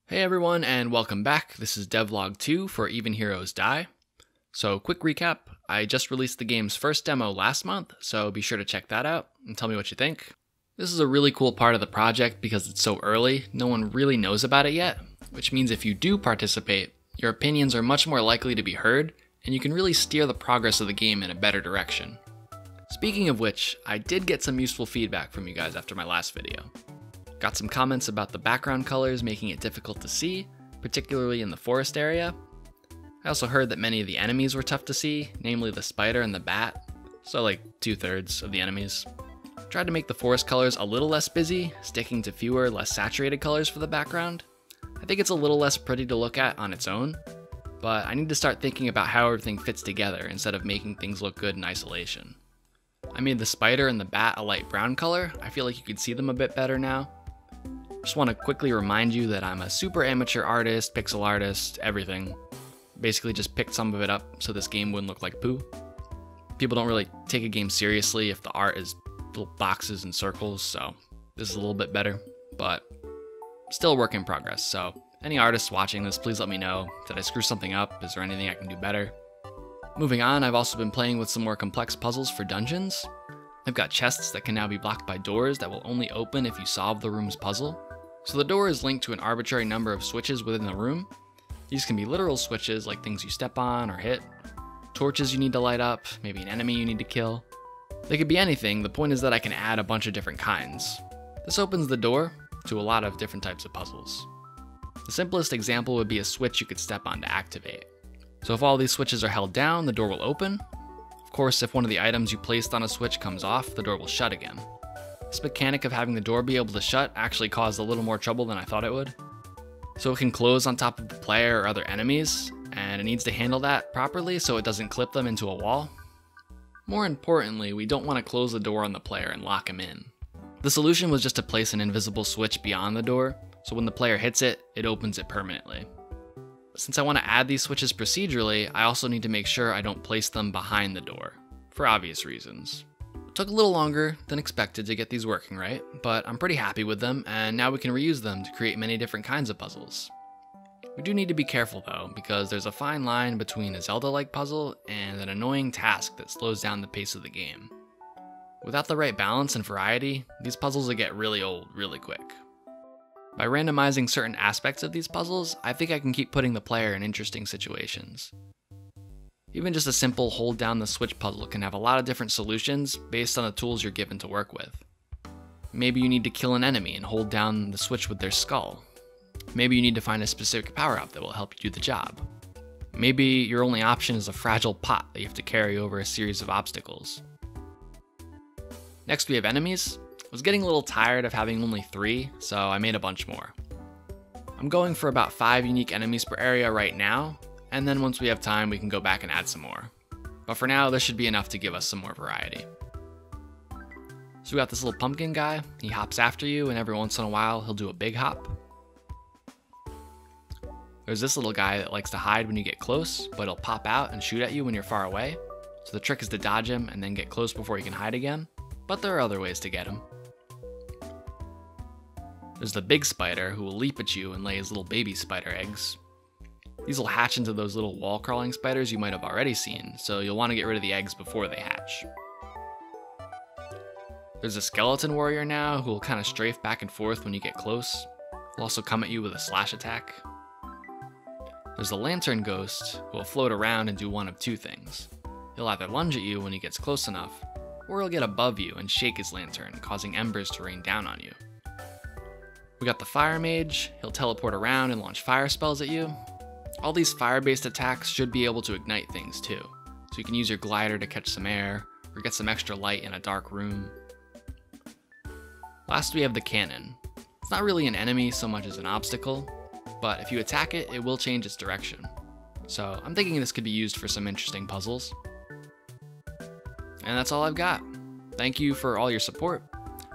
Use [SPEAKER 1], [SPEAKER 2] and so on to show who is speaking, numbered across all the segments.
[SPEAKER 1] Hey everyone, and welcome back. This is Devlog 2 for Even Heroes Die. So, quick recap, I just released the game's first demo last month, so be sure to check that out and tell me what you think. This is a really cool part of the project because it's so early, no one really knows about it yet, which means if you do participate, your opinions are much more likely to be heard, and you can really steer the progress of the game in a better direction. Speaking of which, I did get some useful feedback from you guys after my last video. Got some comments about the background colors making it difficult to see, particularly in the forest area. I also heard that many of the enemies were tough to see, namely the spider and the bat, so like 2/3 of the enemies. Tried to make the forest colors a little less busy, sticking to fewer, less saturated colors for the background. I think it's a little less pretty to look at on its own, but I need to start thinking about how everything fits together instead of making things look good in isolation. I made the spider and the bat a light brown color. I feel like you can see them a bit better now. Just want to quickly remind you that I'm a super amateur artist, pixel artist, everything. Basically just picked some of it up so this game wouldn't look like poo. People don't really take a game seriously if the art is little boxes and circles, so this is a little bit better, but still a work in progress. So any artists watching this, please let me know. Did I screw something up? Is there anything I can do better? Moving on, I've also been playing with some more complex puzzles for dungeons. I've got chests that can now be blocked by doors that will only open if you solve the room's puzzle. So the door is linked to an arbitrary number of switches within the room. These can be literal switches like things you step on or hit, torches you need to light up, maybe an enemy you need to kill. They could be anything, the point is that I can add a bunch of different kinds. This opens the door to a lot of different types of puzzles. The simplest example would be a switch you could step on to activate. So if all these switches are held down, the door will open. Of course, if one of the items you placed on a switch comes off, the door will shut again. This mechanic of having the door be able to shut actually caused a little more trouble than I thought it would. So it can close on top of the player or other enemies, and it needs to handle that properly so it doesn't clip them into a wall. More importantly, we don't want to close the door on the player and lock him in. The solution was just to place an invisible switch beyond the door, so when the player hits it, it opens it permanently. Since I want to add these switches procedurally, I also need to make sure I don't place them behind the door, for obvious reasons. It took a little longer than expected to get these working right, but I'm pretty happy with them, and now we can reuse them to create many different kinds of puzzles. We do need to be careful though, because there's a fine line between a Zelda-like puzzle and an annoying task that slows down the pace of the game. Without the right balance and variety, these puzzles will get really old really quick. By randomizing certain aspects of these puzzles, I think I can keep putting the player in interesting situations. Even just a simple hold down the switch puzzle can have a lot of different solutions based on the tools you're given to work with. Maybe you need to kill an enemy and hold down the switch with their skull. Maybe you need to find a specific power-up that will help you do the job. Maybe your only option is a fragile pot that you have to carry over a series of obstacles. Next we have enemies. I was getting a little tired of having only 3, so I made a bunch more. I'm going for about 5 unique enemies per area right now, and then once we have time we can go back and add some more. But for now, this should be enough to give us some more variety. So we got this little pumpkin guy. He hops after you, and every once in a while he'll do a big hop. There's this little guy that likes to hide when you get close, but he'll pop out and shoot at you when you're far away. So the trick is to dodge him and then get close before you can hide again, but there are other ways to get him. There's the big spider who will leap at you and lay his little baby spider eggs. These will hatch into those little wall crawling spiders you might have already seen, so you'll want to get rid of the eggs before they hatch. There's a skeleton warrior now who will kind of strafe back and forth when you get close. He'll also come at you with a slash attack. There's the lantern ghost who will float around and do one of 2 things. He'll either lunge at you when he gets close enough, or he'll get above you and shake his lantern, causing embers to rain down on you. We got the fire mage. He'll teleport around and launch fire spells at you. All these fire-based attacks should be able to ignite things too, so you can use your glider to catch some air, or get some extra light in a dark room. Last we have the cannon. It's not really an enemy so much as an obstacle, but if you attack it, it will change its direction. So I'm thinking this could be used for some interesting puzzles. And that's all I've got. Thank you for all your support.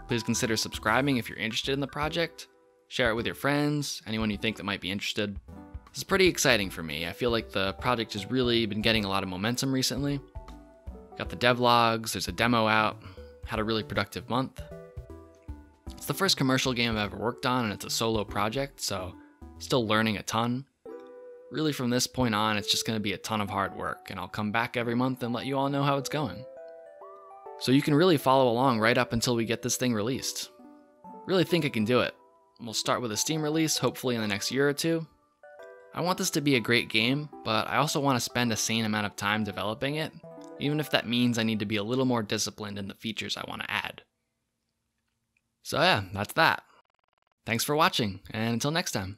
[SPEAKER 1] Please consider subscribing if you're interested in the project. Share it with your friends, anyone you think that might be interested. This is pretty exciting for me. I feel like the project has really been getting a lot of momentum recently. Got the devlogs, there's a demo out, had a really productive month. It's the first commercial game I've ever worked on, and it's a solo project, so still learning a ton. Really, from this point on, it's just going to be a ton of hard work, and I'll come back every month and let you all know how it's going. So you can really follow along right up until we get this thing released. Really think I can do it. We'll start with a Steam release, hopefully in the next year or two. I want this to be a great game, but I also want to spend a sane amount of time developing it, even if that means I need to be a little more disciplined in the features I want to add. So yeah, that's that. Thanks for watching, and until next time.